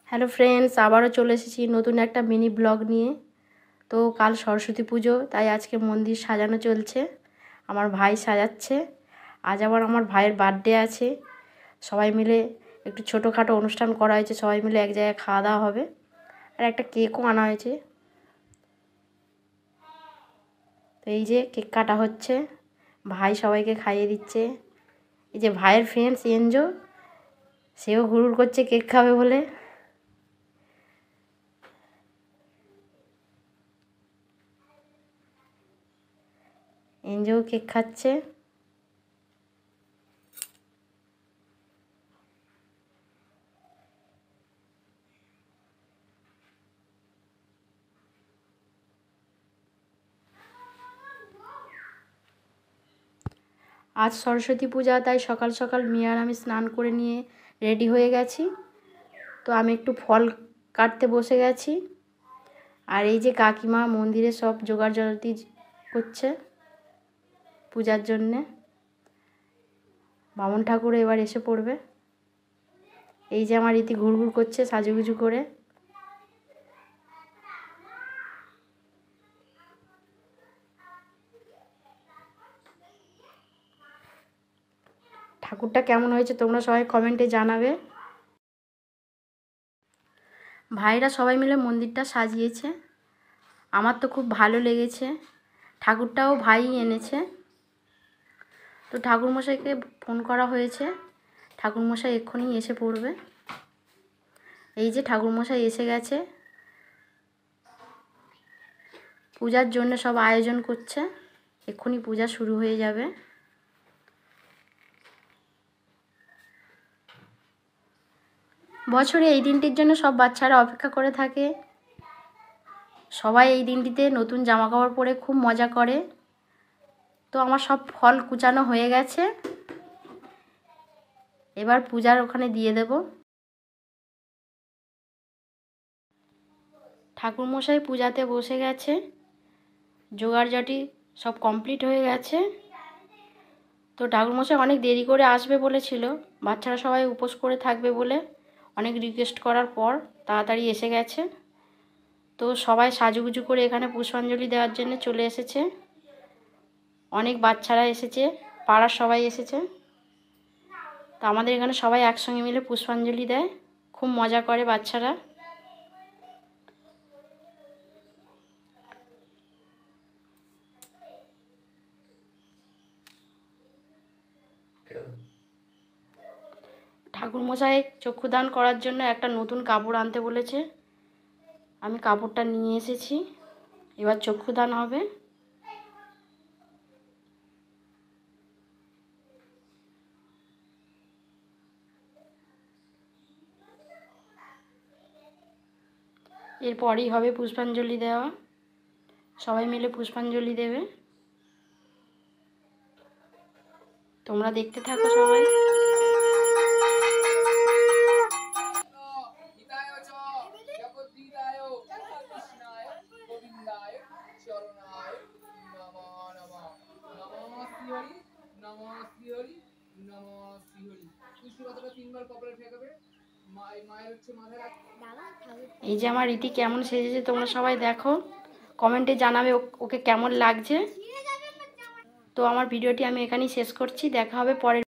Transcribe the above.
Hello friends, আবারও চলে এসেছি নতুন একটা মিনি ব্লগ নিয়ে। তো কাল সরস্বতী পুজো, তাই আজকে মন্দির সাজানো চলছে। আমার ভাই সাজাচ্ছে। আজ আবার আমার ভাইয়ের বার্থডে আছে। সবাই মিলে একটু ছোটোখাটো অনুষ্ঠান করা হয়েছে, সবাই মিলে এক জায়গায় খাওয়া দাওয়া হবে, আর একটা কেকও আনা হয়েছে। তো এই যে কেক কাটা হচ্ছে, ভাই সবাইকে খাইয়ে দিচ্ছে। এই যে ভাইয়ের ফ্রেন্ডস এনজো, সেও হুড়ুড় করছে কেক খাবে বলে। এনজোও কেক খাচ্ছে। আজ সরস্বতী পূজা, তাই সকাল সকাল মিয়া আর আমি স্নান করে নিয়ে রেডি হয়ে গেছি। তো আমি একটু ফল কাটতে বসে গেছি। আর এই যে কাকিমা মন্দিরে সব জোগাড় জড়াতি করছে পূজার জন্যে। বামন ঠাকুর এবার এসে পড়বে। এই যে আমার রীতি ঘুরঘুর করছে সাজুগুজু করে। ঠাকুরটা কেমন হয়েছে তোমরা সবাই কমেন্টে জানাবে। ভাইরা সবাই মিলে মন্দিরটা সাজিয়েছে, আমার তো খুব ভালো লেগেছে। ঠাকুরটাও ভাই এনেছে। তো ঠাকুরমশাইকে ফোন করা হয়েছে, ঠাকুরমশাই এক্ষুনি এসে পড়বে। এই যে ঠাকুরমশাই এসে গেছে, পূজার জন্য সব আয়োজন করছে। এক্ষুনি পূজা শুরু হয়ে যাবে। বছরে এই দিনটির জন্য সব বাচ্চারা অপেক্ষা করে থাকে। সবাই এই দিনটিতে নতুন জামা কাপড় পরে খুব মজা করে। তো আমার সব ফল কুচানো হয়ে গেছে, এবার পূজার ওখানে দিয়ে দেব। ঠাকুরমশাই পূজাতে বসে গেছে, জোগাড়জাটি সব কমপ্লিট হয়ে গেছে। তো ঠাকুরমশাই অনেক দেরি করে আসবে বলেছিল, বাচ্চারা সবাই উপোস করে থাকবে বলে অনেক রিকোয়েস্ট করার পর তাড়াতাড়ি এসে গেছে। তো সবাই সাজুগুজু করে এখানে পুষ্পাঞ্জলি দেওয়ার জন্য চলে এসেছে। অনেক বাচ্চারা এসেছে, পাড়ার সবাই এসেছে। তো আমাদের এখানে সবাই একসঙ্গে মিলে পুষ্পাঞ্জলি দেয়, খুব মজা করে বাচ্চারা। ঠাকুরমশাই চক্ষুদান করার জন্য একটা নতুন কাপড় আনতে বলেছে, আমি কাপড়টা নিয়ে এসেছি। এবার চক্ষুদান হবে। এরপরই হবে পুষ্পাঞ্জলি দেওয়া, সবাই মিলে পুষ্পাঞ্জলি দেবে। তোমরা দেখতে থাকো সবাই। এই যে আমার রীতি কেমন সেজেছে তোমরা সবাই দেখো, কমেন্টে জানাবে ওকে কেমন লাগছে। তো আমার ভিডিওটি আমি এখানেই শেষ করছি, দেখা হবে পরের